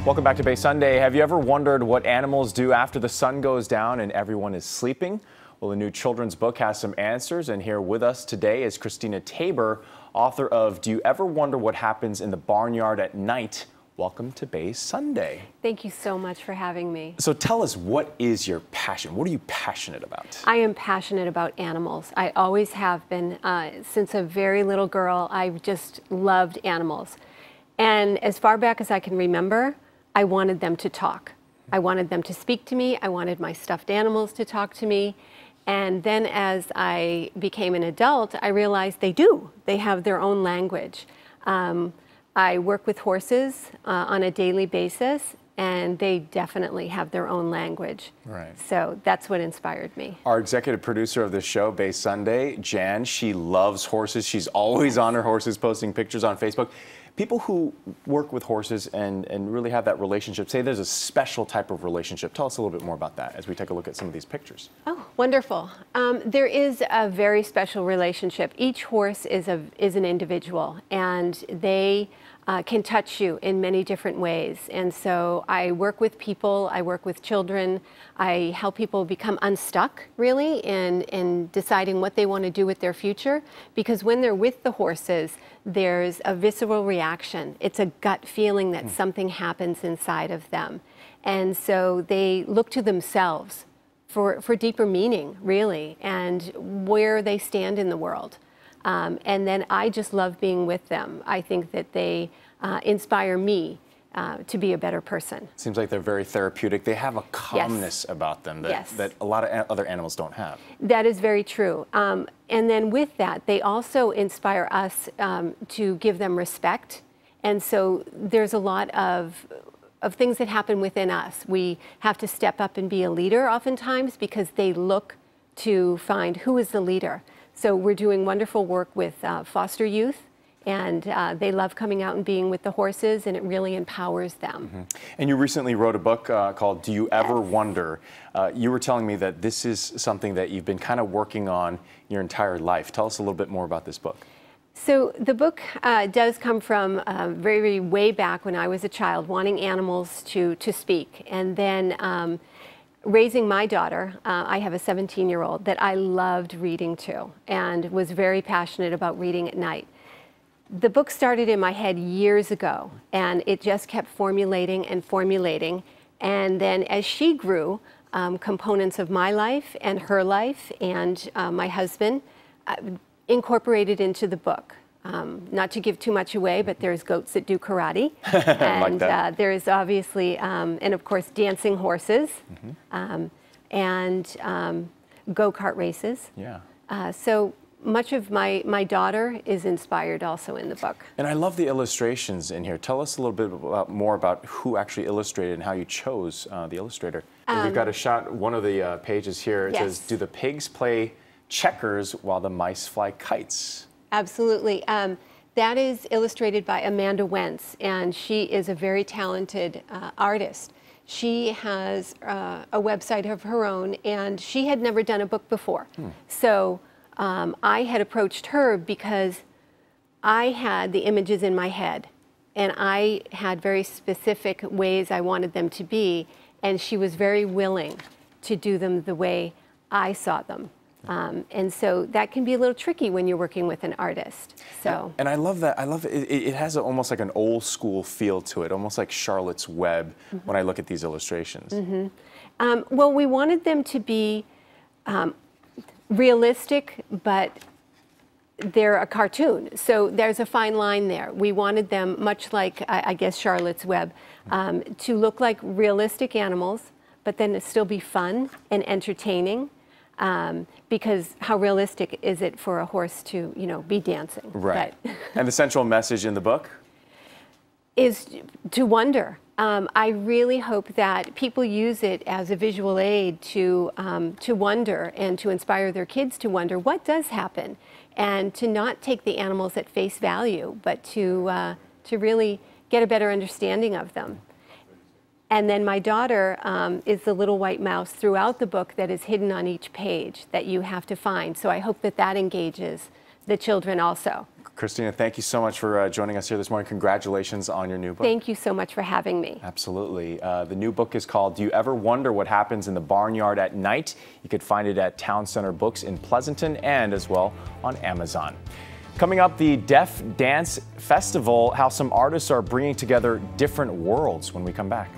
Welcome back to Bay Sunday. Have you ever wondered what animals do after the sun goes down and everyone is sleeping? Well, a new children's book has some answers, and here with us today is Christina Taber, author of Do You Ever Wonder What Happens in the Barnyard at Night? Welcome to Bay Sunday. Thank you so much for having me. So tell us, what is your passion? What are you passionate about? I am passionate about animals. I always have been. Since a very little girl, I've just loved animals. And as far back as I can remember, I wanted them to talk. I wanted them to speak to me. I wanted my stuffed animals to talk to me. And then as I became an adult, I realized they do. They have their own language. I work with horses on a daily basis, and they definitely have their own language. Right. So that's what inspired me. Our executive producer of this show, Bay Sunday, Jan, she loves horses. She's always on her horses, posting pictures on Facebook. People who work with horses and really have that relationship say there's a special type of relationship. Tell us a little bit more about that as we take a look at some of these pictures. Oh, wonderful. There is a very special relationship. Each horse is an individual, and they can touch you in many different ways. And so I work with people, I work with children, I help people become unstuck, really, in deciding what they want to do with their future. Because when they're with the horses, there's a visceral reaction. It's a gut feeling that something happens inside of them. And so they look to themselves for deeper meaning, really, and where they stand in the world. And then I just love being with them. I think that they inspire me to be a better person. Seems like they're very therapeutic. They have a calmness about them that a lot of other animals don't have. That is very true. And then with that, they also inspire us to give them respect. And so there's a lot of things that happen within us. We have to step up and be a leader oftentimes because they look to find who is the leader. So we're doing wonderful work with foster youth, and they love coming out and being with the horses, and it really empowers them. Mm-hmm. And you recently wrote a book called Do You Ever Wonder? You were telling me that this is something that you've been kind of working on your entire life. Tell us a little bit more about this book. So the book does come from very, very way back when I was a child, wanting animals to speak. And then raising my daughter, I have a 17-year-old that I loved reading to and was very passionate about reading at night. The book started in my head years ago, and it just kept formulating and formulating. And then as she grew, components of my life and her life and my husband incorporated into the book. Not to give too much away, but there's goats that do karate, and like there's obviously, and of course, dancing horses, and go-kart races. Yeah. So much of my daughter is inspired also in the book. And I love the illustrations in here. Tell us a little bit more about who actually illustrated and how you chose the illustrator. We've got a shot, one of the pages here. It says, "Do the pigs play checkers while the mice fly kites?" Absolutely. That is illustrated by Amanda Wentz, and she is a very talented artist. She has a website of her own, and she had never done a book before. So I had approached her because I had the images in my head, and I had very specific ways I wanted them to be, and she was very willing to do them the way I saw them. And so that can be a little tricky when you're working with an artist. So. And I love that. I love it. It has almost like an old school feel to it, almost like Charlotte's Web when I look at these illustrations. Well, we wanted them to be realistic, but they're a cartoon. So there's a fine line there. We wanted them, much like, I guess, Charlotte's Web, to look like realistic animals, but then to still be fun and entertaining. Because how realistic is it for a horse to, be dancing? Right. And the central message in the book? Is to wonder. I really hope that people use it as a visual aid to wonder and to inspire their kids to wonder what does happen, and to not take the animals at face value, but to really get a better understanding of them. And then my daughter is the little white mouse throughout the book that is hidden on each page that you have to find. So I hope that that engages the children also. Christina, thank you so much for joining us here this morning. Congratulations on your new book. Thank you so much for having me. Absolutely. The new book is called Do You Ever Wonder What Happens in the Barnyard at Night? You could find it at Town Center Books in Pleasanton and as well on Amazon. Coming up, the Deaf Dance Festival, how some artists are bringing together different worlds when we come back.